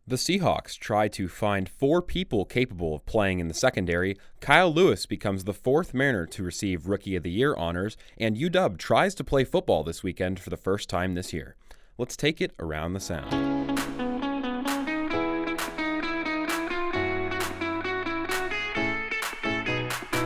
The Seahawks try to find 4 people capable of playing in the secondary. Kyle Lewis becomes the 4th Mariner to receive Rookie of the Year honors, and UW tries to play football this weekend for the first time this year. Let's take it around the sound.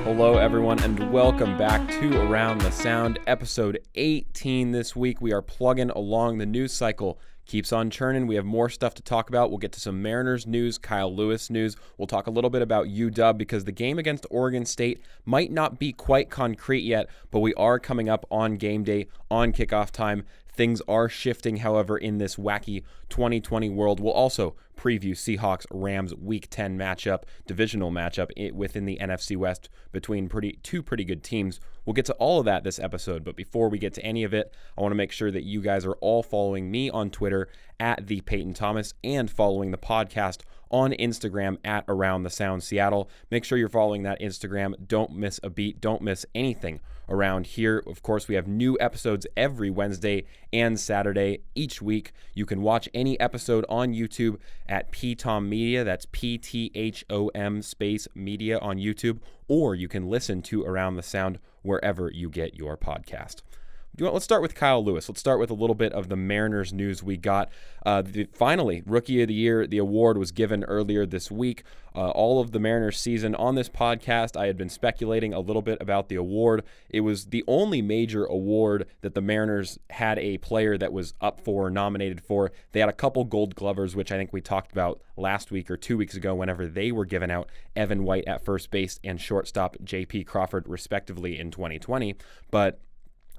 Hello, everyone, and welcome back to Around the Sound, episode 18 this week. We are plugging along. The news cycle keeps on churning. We have more stuff to talk about. We'll get to some Mariners news, Kyle Lewis news. We'll talk a little bit about UW because the game against Oregon State might not be quite concrete yet, but we are coming up on game day, on kickoff time. Things are shifting, however, in this wacky 2020 world. We'll also preview Seahawks-Rams Week 10 matchup, divisional matchup within the NFC West between two pretty good teams. We'll get to all of that this episode, but before we get to any of it, I want to make sure that you guys are all following me on Twitter at the Peyton Thomas and following the podcast on Instagram at Around the Sound Seattle. Make sure you're following that Instagram. Don't miss a beat. Don't miss anything around here. Of course, we have new episodes every Wednesday and Saturday each week. You can watch any episode on YouTube at PTOM Media. That's PTHOM space media on YouTube, or you can listen to Around the Sound wherever you get your podcast. Let's start with Kyle Lewis. Let's start with a little bit of the Mariners news we got. Finally, Rookie of the Year, the award was given earlier this week. All of the Mariners season on this podcast, I had been speculating a little bit about the award. It was the only major award that the Mariners had a player that was up for or nominated for. They had a couple Gold Glovers, which I think we talked about last week or 2 weeks ago whenever they were given out, Evan White at first base and shortstop J.P. Crawford, respectively, in 2020. But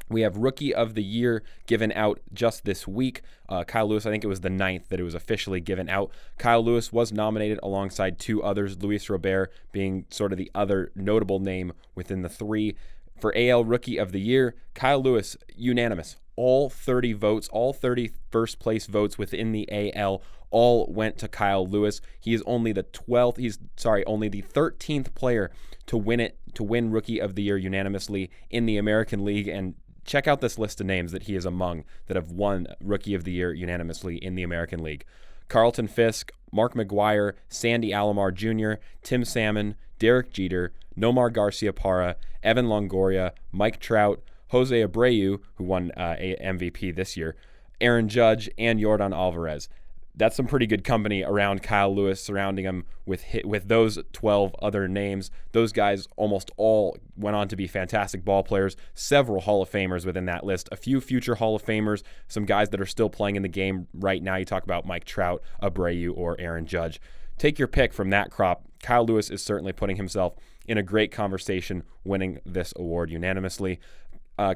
we have Rookie of the Year given out just this week. Kyle Lewis, I think it was the 9th that it was officially given out. Kyle Lewis was nominated alongside 2 others, Luis Robert being sort of the other notable name within the 3. For AL Rookie of the Year, Kyle Lewis, unanimous. All 30 votes, all 30 first place votes within the AL all went to Kyle Lewis. He is only the 13th player to win Rookie of the Year unanimously in the American League, and check out this list of names that he is among that have won Rookie of the Year unanimously in the American League. Carlton Fisk, Mark McGwire, Sandy Alomar Jr., Tim Salmon, Derek Jeter, Nomar Garciaparra, Evan Longoria, Mike Trout, Jose Abreu, who won MVP this year, Aaron Judge, and Yordan Alvarez. That's some pretty good company around Kyle Lewis, surrounding him with those 12 other names. Those guys almost all went on to be fantastic ball players, several Hall of Famers within that list, a few future Hall of Famers, some guys that are still playing in the game right now. You talk about Mike Trout, Abreu, or Aaron Judge. Take your pick from that crop. Kyle Lewis is certainly putting himself in a great conversation, winning this award unanimously.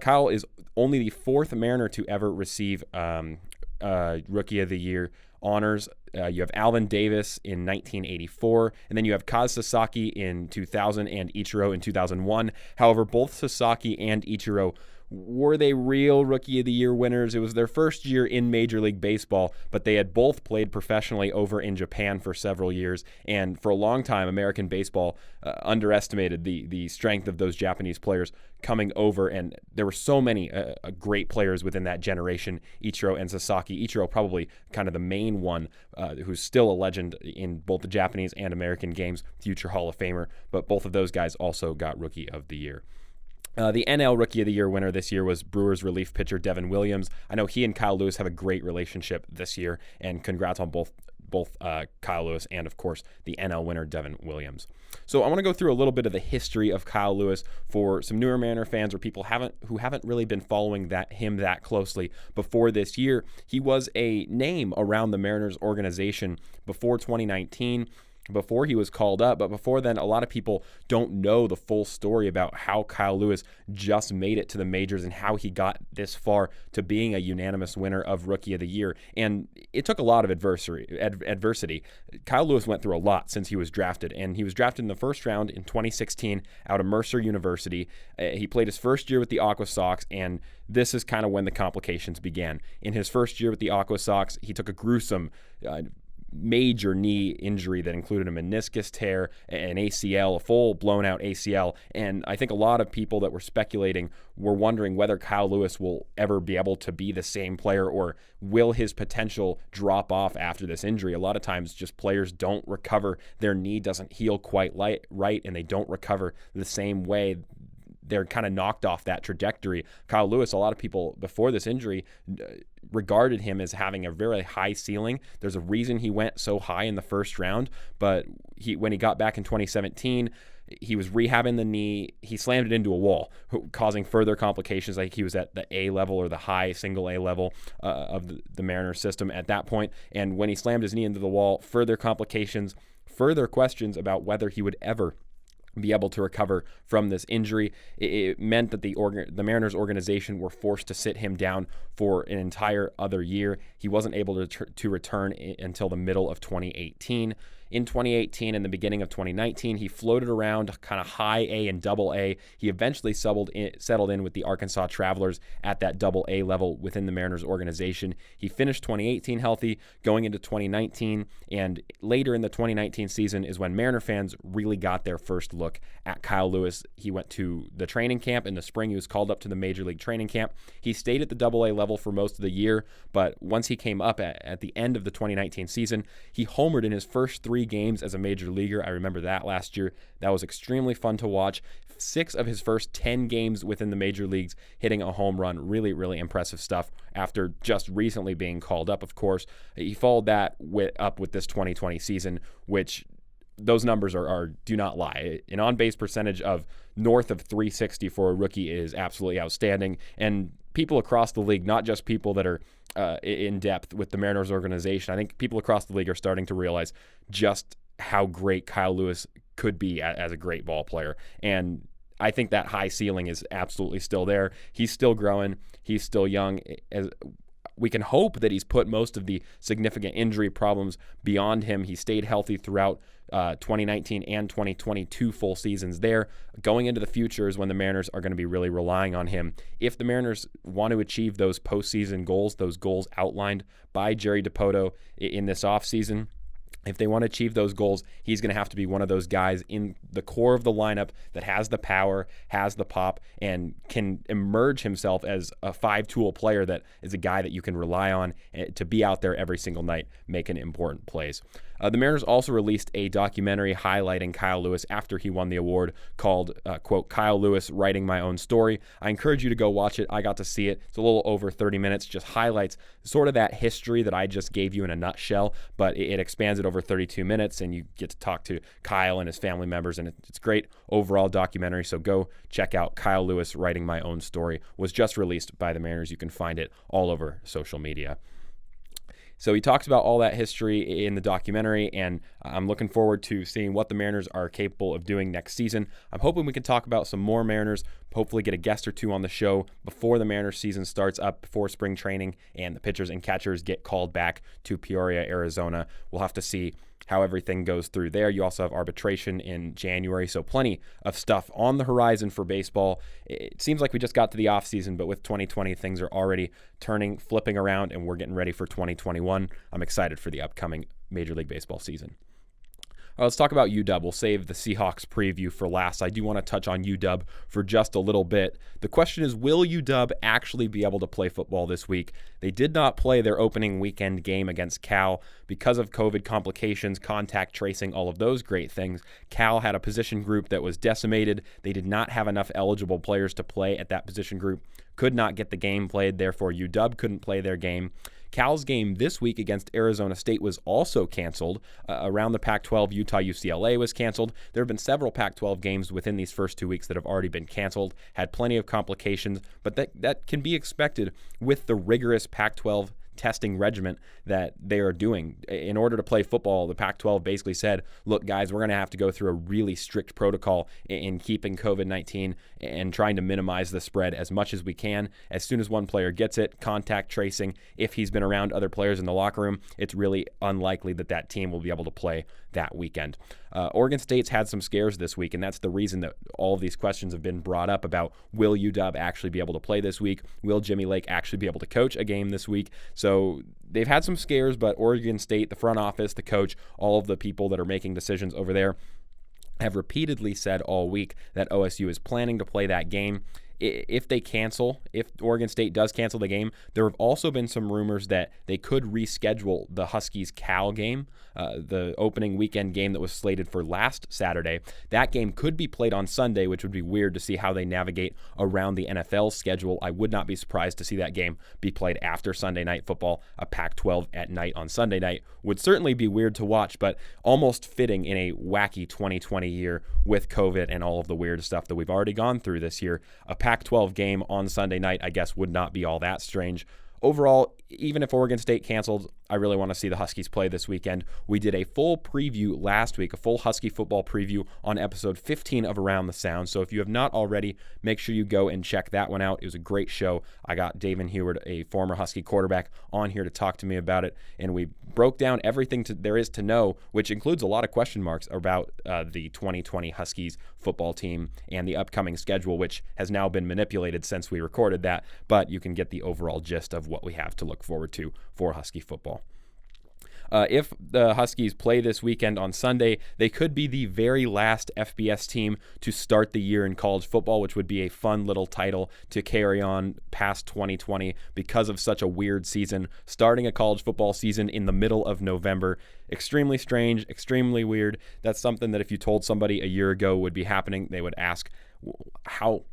Kyle is only the 4th Mariner to ever receive Rookie of the Year honors. You have Alvin Davis in 1984, and then you have Kaz Sasaki in 2000 and Ichiro in 2001. However, both Sasaki and Ichiro, were they real Rookie of the Year winners? It was their first year in Major League Baseball, but they had both played professionally over in Japan for several years, and for a long time, American baseball underestimated the strength of those Japanese players coming over, and there were so many great players within that generation, Ichiro and Sasaki. Ichiro probably kind of the main one, who's still a legend in both the Japanese and American games, future Hall of Famer, but both of those guys also got Rookie of the Year. The NL Rookie of the Year winner this year was Brewers relief pitcher Devin Williams. I know he and Kyle Lewis have a great relationship this year, and congrats on both Kyle Lewis and, of course, the NL winner Devin Williams. So I want to go through a little bit of the history of Kyle Lewis for some newer Mariner fans or people who haven't really been following him that closely before this year. He was a name around the Mariners organization before 2019. Before he was called up, but before then, a lot of people don't know the full story about how Kyle Lewis just made it to the majors and how he got this far to being a unanimous winner of Rookie of the Year. And it took a lot of adversity. Kyle Lewis went through a lot since he was drafted, and he was drafted in the first round in 2016 out of Mercer University. He played his first year with the Aqua Sox, and this is kind of when the complications began. In his first year with the Aqua Sox, he took a gruesome major knee injury that included a meniscus tear, an ACL, a full blown out ACL. And I think a lot of people that were speculating were wondering whether Kyle Lewis will ever be able to be the same player, or will his potential drop off after this injury. A lot of times just players don't recover. Their knee doesn't heal quite right, and they don't recover the same way. They're kind of knocked off that trajectory. Kyle Lewis, a lot of people before this injury regarded him as having a very high ceiling. There's a reason he went so high in the first round, but when he got back in 2017, he was rehabbing the knee. He slammed it into a wall, causing further complications. Like he was at the A level, or the high single A level of the Mariners system at that point. And when he slammed his knee into the wall, further complications, further questions about whether he would ever be able to recover from this injury. It meant that the Mariners organization were forced to sit him down for an entire other year. He wasn't able to return until the middle of 2018. In 2018 and the beginning of 2019, he floated around kind of high A and double A. He eventually settled in with the Arkansas Travelers at that double A level within the Mariners organization. He finished 2018 healthy, going into 2019, and later in the 2019 season is when Mariner fans really got their first look at Kyle Lewis. He went to the training camp in the spring. He was called up to the Major League training camp. He stayed at the double A level for most of the year, but once he came up at the end of the 2019 season, he homered in his first 3 games as a major leaguer. I remember that last year. That was extremely fun to watch. 6 of his first 10 games within the major leagues hitting a home run. Really, really impressive stuff after just recently being called up, of course. He followed that up with this 2020 season, which those numbers do not lie. An on-base percentage of north of 360 for a rookie is absolutely outstanding. And people across the league, not just people that are in depth with the Mariners organization, I think people across the league are starting to realize just how great Kyle Lewis could be as a great ball player. And I think that high ceiling is absolutely still there. He's still growing. He's still young. We can hope that he's put most of the significant injury problems beyond him. He stayed healthy throughout 2019 and 2022 full seasons there. Going into the future is when the Mariners are going to be really relying on him. If the Mariners want to achieve those postseason goals, those goals outlined by Jerry Dipoto in this offseason, if they want to achieve those goals, he's going to have to be one of those guys in the core of the lineup that has the power, has the pop, and can emerge himself as a 5-tool player that is a guy that you can rely on to be out there every single night making important plays. The Mariners also released a documentary highlighting Kyle Lewis after he won the award called, quote, Kyle Lewis Writing My Own Story. I encourage you to go watch it. I got to see it. It's a little over 30 minutes, just highlights sort of that history that I just gave you in a nutshell, but it expands it over 32 minutes, and you get to talk to Kyle and his family members, and it's a great overall documentary, so go check out Kyle Lewis Writing My Own Story. Was just released by the Mariners. You can find it all over social media. So he talks about all that history in the documentary, and I'm looking forward to seeing what the Mariners are capable of doing next season. I'm hoping we can talk about some more Mariners, hopefully get a guest or two on the show before the Mariners season starts up, before spring training and the pitchers and catchers get called back to Peoria, Arizona. We'll have to see how everything goes through there. You also have arbitration in January, so plenty of stuff on the horizon for baseball. It seems like we just got to the offseason, but with 2020, things are already flipping around, and we're getting ready for 2021. I'm excited for the upcoming Major League Baseball season. Let's talk about UW. We'll save the Seahawks preview for last. I do want to touch on UW for just a little bit. The question is, will UW actually be able to play football this week? They did not play their opening weekend game against Cal because of COVID complications, contact tracing, all of those great things. Cal had a position group that was decimated. They did not have enough eligible players to play at that position group, could not get the game played, therefore UW couldn't play their game. Cal's game this week against Arizona State was also canceled. Around the Pac-12, Utah-UCLA was canceled. There have been several Pac-12 games within these first 2 weeks that have already been canceled, had plenty of complications, but that can be expected with the rigorous Pac-12 testing regimen that they are doing. In order to play football, the Pac-12 basically said, look, guys, we're going to have to go through a really strict protocol in keeping COVID-19 and trying to minimize the spread as much as we can. As soon as one player gets it, contact tracing, if he's been around other players in the locker room, it's really unlikely that team will be able to play that weekend. Oregon State's had some scares this week, and that's the reason that all of these questions have been brought up about will UW actually be able to play this week? Will Jimmy Lake actually be able to coach a game this week? So So they've had some scares, but Oregon State, the front office, the coach, all of the people that are making decisions over there have repeatedly said all week that OSU is planning to play that game. If Oregon State does cancel the game, there have also been some rumors that they could reschedule the Huskies-Cal game, the opening weekend game that was slated for last Saturday. That game could be played on Sunday, which would be weird to see how they navigate around the NFL schedule. I would not be surprised to see that game be played after Sunday Night Football. A Pac-12 at night on Sunday night would certainly be weird to watch, but almost fitting in a wacky 2020 year with COVID and all of the weird stuff that we've already gone through this year. A Pac-12 game on Sunday night, I guess, would not be all that strange. Overall, even if Oregon State canceled, I really want to see the Huskies play this weekend. We did a full preview last week, a full Husky football preview on episode 15 of Around the Sound. So if you have not already, make sure you go and check that one out. It was a great show. I got David Heward, a former Husky quarterback, on here to talk to me about it. And we broke down everything there is to know, which includes a lot of question marks about the 2020 Huskies football team and the upcoming schedule, which has now been manipulated since we recorded that. But you can get the overall gist of what we have to look forward to for Husky football. If the Huskies play this weekend on Sunday, they could be the very last FBS team to start the year in college football, which would be a fun little title to carry on past 2020 because of such a weird season. Starting a college football season in the middle of November, extremely strange, extremely weird. That's something that if you told somebody a year ago would be happening, they would ask, how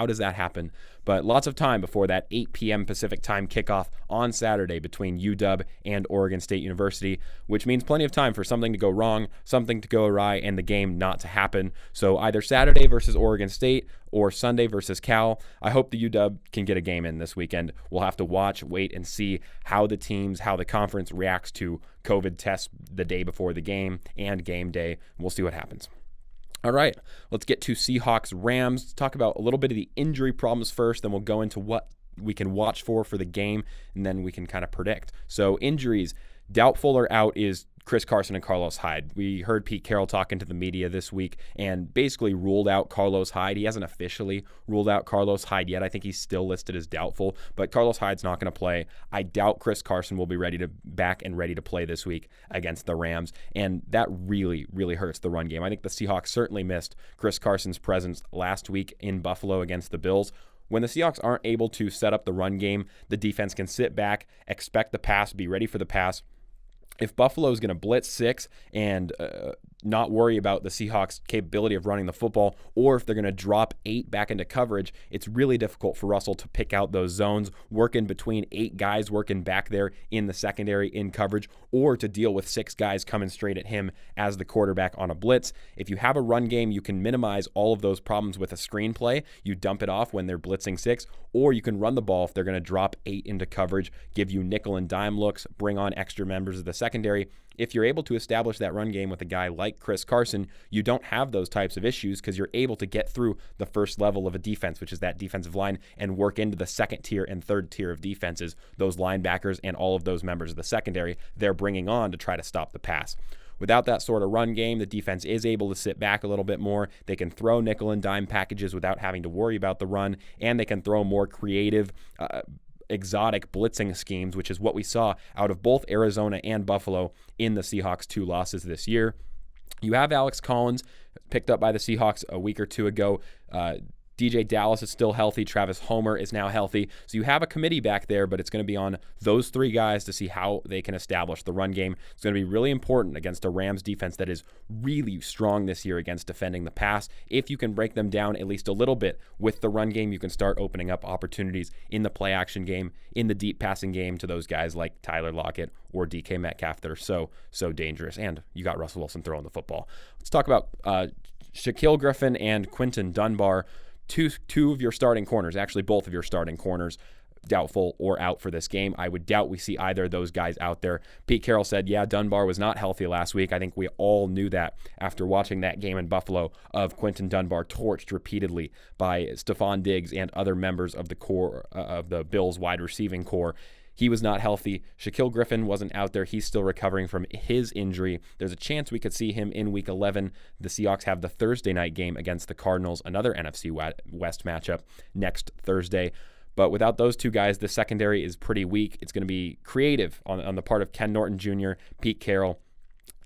does that happen? But lots of time before that 8 p.m. Pacific time kickoff on Saturday between UW and Oregon State University, which means plenty of time for something to go wrong, something to go awry, and the game not to happen. So either Saturday versus Oregon State or Sunday versus Cal. I hope the UW can get a game in this weekend. We'll have to watch, wait, and see how the conference reacts to COVID tests the day before the game and game day. We'll see what happens. All right, let's get to Seahawks-Rams. Let's talk about a little bit of the injury problems first, then we'll go into what we can watch for the game, and then we can kind of predict. So injuries, doubtful or out is Chris Carson and Carlos Hyde. We heard Pete Carroll talking to the media this week and basically ruled out Carlos Hyde. He hasn't officially ruled out Carlos Hyde yet. I think he's still listed as doubtful, but Carlos Hyde's not going to play. I doubt Chris Carson will be ready to play this week against the Rams, and that really, really hurts the run game. I think the Seahawks certainly missed Chris Carson's presence last week in Buffalo against the Bills. When the Seahawks aren't able to set up the run game, the defense can sit back, expect the pass, be ready for the pass. If Buffalo is going to blitz 6 and not worry about the Seahawks' capability of running the football, or if they're going to drop 8 back into coverage, it's really difficult for Russell to pick out those zones, working between 8 guys working back there in the secondary in coverage, or to deal with 6 guys coming straight at him as the quarterback on a blitz. If you have a run game, you can minimize all of those problems with a screenplay. You dump it off when they're blitzing 6, or you can run the ball if they're going to drop 8 into coverage, give you nickel and dime looks, bring on extra members of the secondary. If you're able to establish that run game with a guy like Chris Carson, you don't have those types of issues because you're able to get through the first level of a defense, which is that defensive line, and work into the second tier and third tier of defenses, those linebackers and all of those members of the secondary they're bringing on to try to stop the pass. Without that sort of run game, the defense is able to sit back a little bit more. They can throw nickel and dime packages without having to worry about the run, and they can throw more creative, exotic blitzing schemes, which is what we saw out of both Arizona and Buffalo in the Seahawks' 2 losses this year. You have Alex Collins, picked up by the Seahawks a week or two ago. DJ Dallas is still healthy. Travis Homer is now healthy. So you have a committee back there, but it's going to be on those 3 guys to see how they can establish the run game. It's going to be really important against a Rams defense that is really strong this year against defending the pass. If you can break them down at least a little bit with the run game, you can start opening up opportunities in the play action game, in the deep passing game to those guys like Tyler Lockett or DK Metcalf that are so dangerous. And you got Russell Wilson throwing the football. Let's talk about Shaquille Griffin and Quinton Dunbar. Two of your starting corners, actually both of your starting corners, doubtful or out for this game. I would doubt we see either of those guys out there. Pete Carroll said, yeah, Dunbar was not healthy last week. I think we all knew that after watching that game in Buffalo of Quinton Dunbar torched repeatedly by Stephon Diggs and other members of the core of the Bills wide receiving core. He was not healthy. Shaquille Griffin wasn't out there. He's still recovering from his injury. There's a chance we could see him in Week 11. The Seahawks have the Thursday night game against the Cardinals, another NFC West matchup next Thursday. But without those two guys, the secondary is pretty weak. It's going to be creative on the part of Ken Norton Jr., Pete Carroll,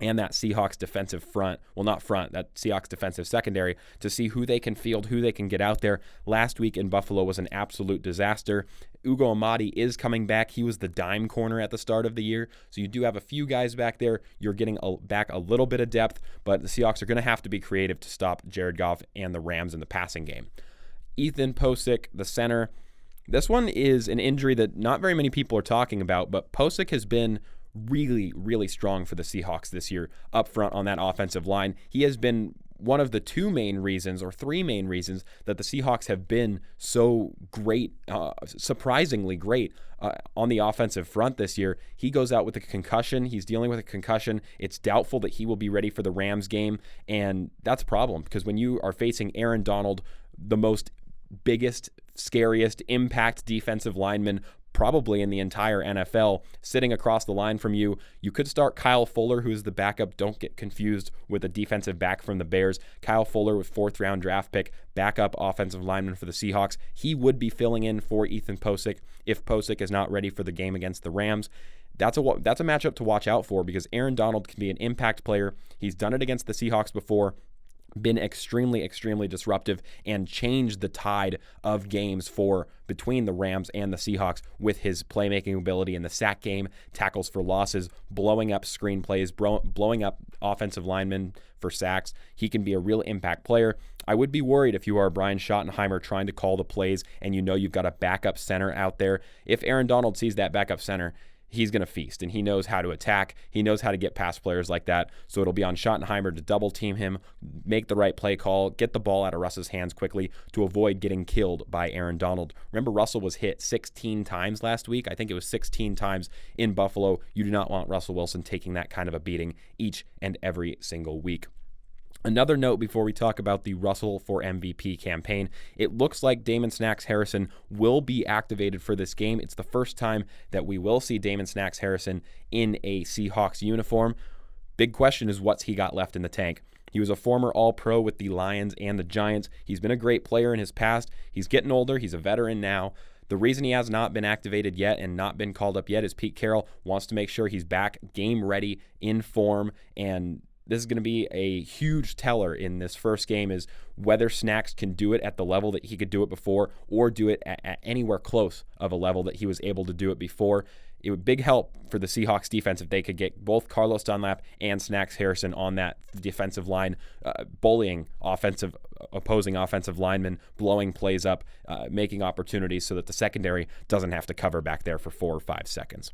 and that Seahawks defensive front, well, not front, that Seahawks defensive secondary, to see who they can field, who they can get out there. Last week in Buffalo was an absolute disaster. Ugo Amadi is coming back. He was the dime corner at the start of the year, so you do have a few guys back there. You're getting back a little bit of depth, but the Seahawks are going to have to be creative to stop Jared Goff and the Rams in the passing game. Ethan Posick, the center. This one is an injury that not very many people are talking about, but Posick has been really, really strong for the Seahawks this year up front on that offensive line. He has been one of the two main reasons or three main reasons that the Seahawks have been so great, surprisingly great on the offensive front this year. He goes out with a concussion. He's dealing with a concussion. It's doubtful that he will be ready for the Rams game, and that's a problem because when you are facing Aaron Donald, the biggest, scariest impact defensive lineman probably in the entire NFL, sitting across the line from you. You could start Kyle Fuller, who's the backup. Don't get confused with a defensive back from the Bears. Kyle Fuller was 4th-round draft pick, backup offensive lineman for the Seahawks. He would be filling in for Ethan Posick if Posick is not ready for the game against the Rams. That's a matchup to watch out for because Aaron Donald can be an impact player. He's done it against the Seahawks before, been extremely, extremely disruptive and changed the tide of games between the Rams and the Seahawks with his playmaking ability in the sack game, tackles for losses, blowing up screenplays, blowing up offensive linemen for sacks. He can be a real impact player. I would be worried if you are Brian Schottenheimer trying to call the plays and you know you've got a backup center out there. If Aaron Donald sees that backup center, he's going to feast, and he knows how to attack. He knows how to get past players like that, so it'll be on Schottenheimer to double team him, make the right play call, get the ball out of Russ's hands quickly to avoid getting killed by Aaron Donald. Remember, Russell was hit 16 times last week. I think it was 16 times in Buffalo. You do not want Russell Wilson taking that kind of a beating each and every single week. Another note before we talk about the Russell for MVP campaign, it looks like Damon Snacks Harrison will be activated for this game. It's the first time that we will see Damon Snacks Harrison in a Seahawks uniform. Big question is what's he got left in the tank. He was a former All-Pro with the Lions and the Giants. He's been a great player in his past. He's getting older. He's a veteran now. The reason he has not been activated yet and not been called up yet is Pete Carroll wants to make sure he's back, game ready, in form, and this is going to be a huge teller in this first game is whether Snacks can do it at the level that he could do it before or do it at anywhere close of a level that he was able to do it before. It would big help for the Seahawks defense if they could get both Carlos Dunlap and Snacks Harrison on that defensive line, bullying opposing offensive linemen, blowing plays up, making opportunities so that the secondary doesn't have to cover back there for 4 or 5 seconds.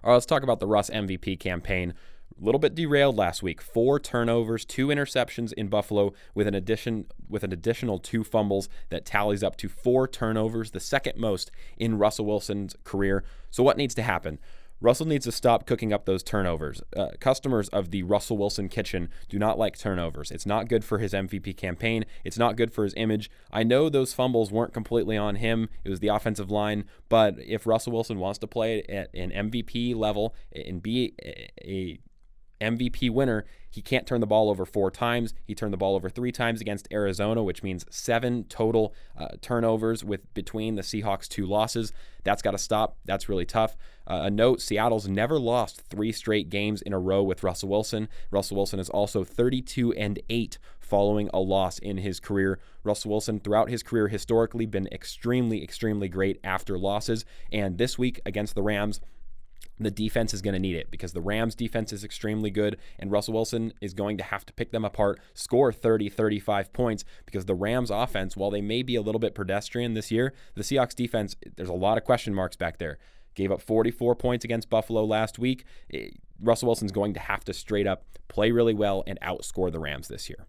All right, let's talk about the Russ MVP campaign. A little bit derailed last week. 4 turnovers, 2 interceptions in Buffalo with an additional 2 fumbles that tallies up to 4 turnovers, the second most in Russell Wilson's career. So what needs to happen? Russell needs to stop cooking up those turnovers. Customers of the Russell Wilson kitchen do not like turnovers. It's not good for his MVP campaign. It's not good for his image. I know those fumbles weren't completely on him. It was the offensive line. But if Russell Wilson wants to play at an MVP level and be a MVP winner, he can't turn the ball over 4 times. He turned the ball over 3 times against Arizona, which means 7 total turnovers with between the Seahawks' 2 losses. That's got to stop. That's really tough. A note, Seattle's never lost 3 straight games in a row with Russell Wilson. Russell Wilson is also 32-8 following a loss in his career. Russell Wilson, throughout his career, historically been extremely, extremely great after losses. And this week against the Rams, the defense is going to need it because the Rams defense is extremely good and Russell Wilson is going to have to pick them apart, score 30, 35 points because the Rams offense, while they may be a little bit pedestrian this year, the Seahawks defense, there's a lot of question marks back there. Gave up 44 points against Buffalo last week. Russell Wilson's going to have to straight up play really well and outscore the Rams this year.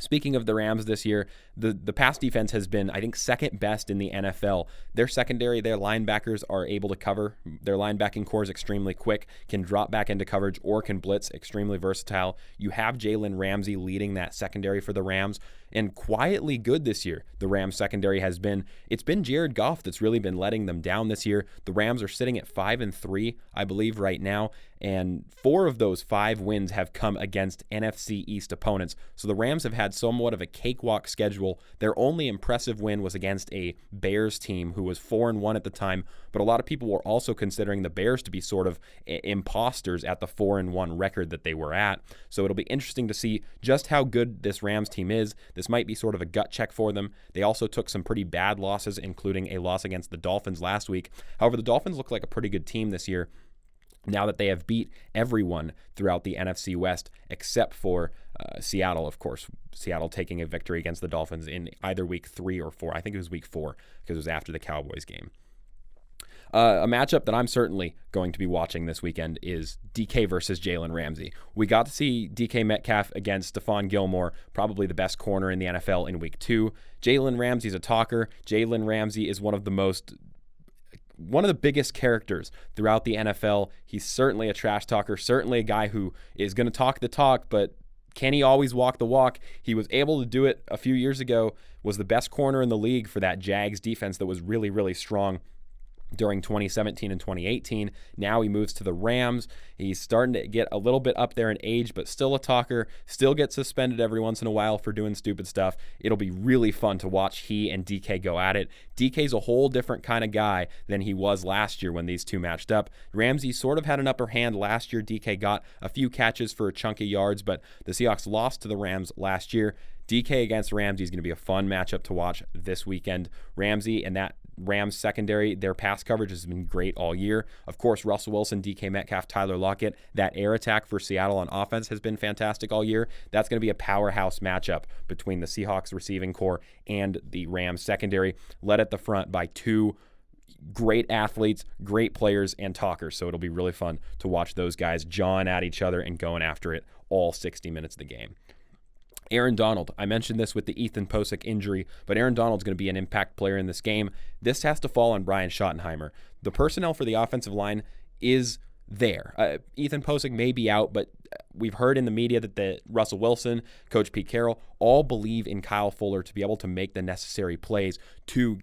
Speaking of the Rams this year, the pass defense has been, I think, second best in the NFL. Their secondary, their linebackers are able to cover. Their linebacking core is extremely quick, can drop back into coverage or can blitz, extremely versatile. You have Jalen Ramsey leading that secondary for the Rams. and quietly good this year. The Rams secondary it's been Jared Goff that's really been letting them down this year. The Rams are sitting at 5-3, I believe, right now, and 4 of those 5 wins have come against NFC East opponents. So the Rams have had somewhat of a cakewalk schedule. Their only impressive win was against a Bears team who was 4-1 at the time, but a lot of people were also considering the Bears to be sort of imposters at the 4-1 record that they were at. So it'll be interesting to see just how good this Rams team is. This might be sort of a gut check for them. They also took some pretty bad losses, including a loss against the Dolphins last week. However, the Dolphins look like a pretty good team this year, now that they have beat everyone throughout the NFC West except for Seattle, of course. Seattle taking a victory against the Dolphins in either week 3 or 4. I think it was week 4 because it was after the Cowboys game. A matchup that I'm certainly going to be watching this weekend is DK versus Jalen Ramsey. We got to see DK Metcalf against Stephon Gilmore, probably the best corner in the NFL in week 2. Jalen Ramsey's a talker. Jalen Ramsey is one of the biggest characters throughout the NFL. He's certainly a trash talker, certainly a guy who is going to talk the talk, but can he always walk the walk? He was able to do it a few years ago, was the best corner in the league for that Jags defense that was really, really strong during 2017 and 2018. Now he moves to the Rams. He's starting to get a little bit up there in age, but still a talker, still gets suspended every once in a while for doing stupid stuff. It'll be really fun to watch he and DK go at it. DK's a whole different kind of guy than he was last year when these two matched up. Ramsey sort of had an upper hand last year. DK got a few catches for a chunk of yards, but the Seahawks lost to the Rams last year. DK against Ramsey is going to be a fun matchup to watch this weekend. Ramsey and that Rams secondary, their pass coverage has been great all year. Of course, Russell Wilson, DK Metcalf, Tyler Lockett, that air attack for Seattle on offense has been fantastic all year. That's going to be a powerhouse matchup between the Seahawks receiving core and the Rams secondary, led at the front by 2 great athletes, great players, and talkers. So it'll be really fun to watch those guys jawing at each other and going after it all 60 minutes of the game. Aaron Donald, I mentioned this with the Ethan Posick injury, but Aaron Donald's going to be an impact player in this game. This has to fall on Brian Schottenheimer. The personnel for the offensive line is there. Ethan Posick may be out, but we've heard in the media that Russell Wilson, Coach Pete Carroll, all believe in Kyle Fuller to be able to make the necessary plays to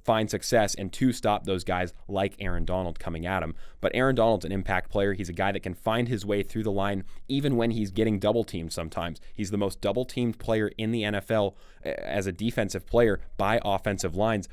find success and to stop those guys like Aaron Donald coming at him. But Aaron Donald's an impact player. He's a guy that can find his way through the line even when he's getting double teamed sometimes. He's the most double teamed player in the NFL as a defensive player by offensive lines.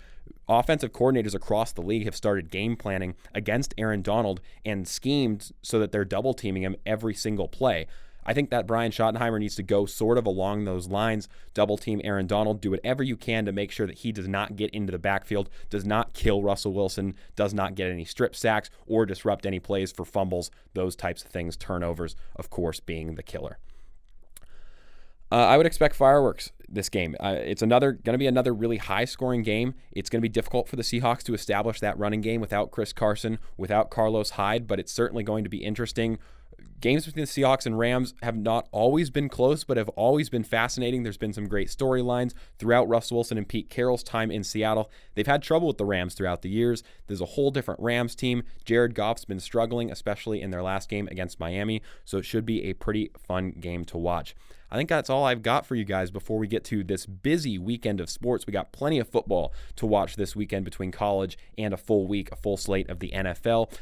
Offensive coordinators across the league have started game planning against Aaron Donald and schemed so that they're double teaming him every single play. I think that Brian Schottenheimer needs to go sort of along those lines, double team Aaron Donald, do whatever you can to make sure that he does not get into the backfield, does not kill Russell Wilson, does not get any strip sacks or disrupt any plays for fumbles, those types of things, turnovers, of course, being the killer. I would expect fireworks this game. It's going to be another really high-scoring game. It's going to be difficult for the Seahawks to establish that running game without Chris Carson, without Carlos Hyde, but it's certainly going to be interesting. Games between the Seahawks and Rams have not always been close, but have always been fascinating. There's been some great storylines throughout Russell Wilson and Pete Carroll's time in Seattle. They've had trouble with the Rams throughout the years. There's a whole different Rams team. Jared Goff's been struggling, especially in their last game against Miami, so it should be a pretty fun game to watch. I think that's all I've got for you guys before we get to this busy weekend of sports. We got plenty of football to watch this weekend between college and a full slate of the NFL.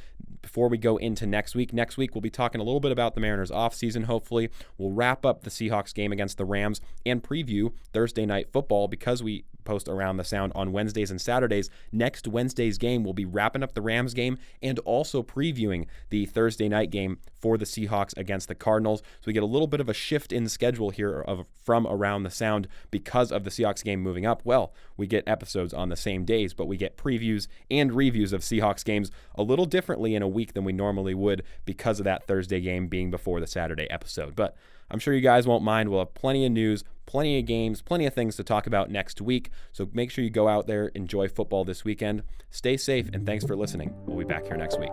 Before we go into next week we'll be talking a little bit about the Mariners offseason, hopefully. We'll wrap up the Seahawks game against the Rams and preview Thursday night football because we post Around the Sound on Wednesdays and Saturdays. Next Wednesday's game, we'll be wrapping up the Rams game and also previewing the Thursday night game for the Seahawks against the Cardinals. So we get a little bit of a shift in schedule here from Around the Sound because of the Seahawks game moving up. Well, we get episodes on the same days, but we get previews and reviews of Seahawks games a little differently in a week than we normally would because of that Thursday game being before the Saturday episode. But I'm sure you guys won't mind. We'll have plenty of news, plenty of games, plenty of things to talk about next week. So make sure you go out there, enjoy football this weekend. Stay safe, and thanks for listening. We'll be back here next week.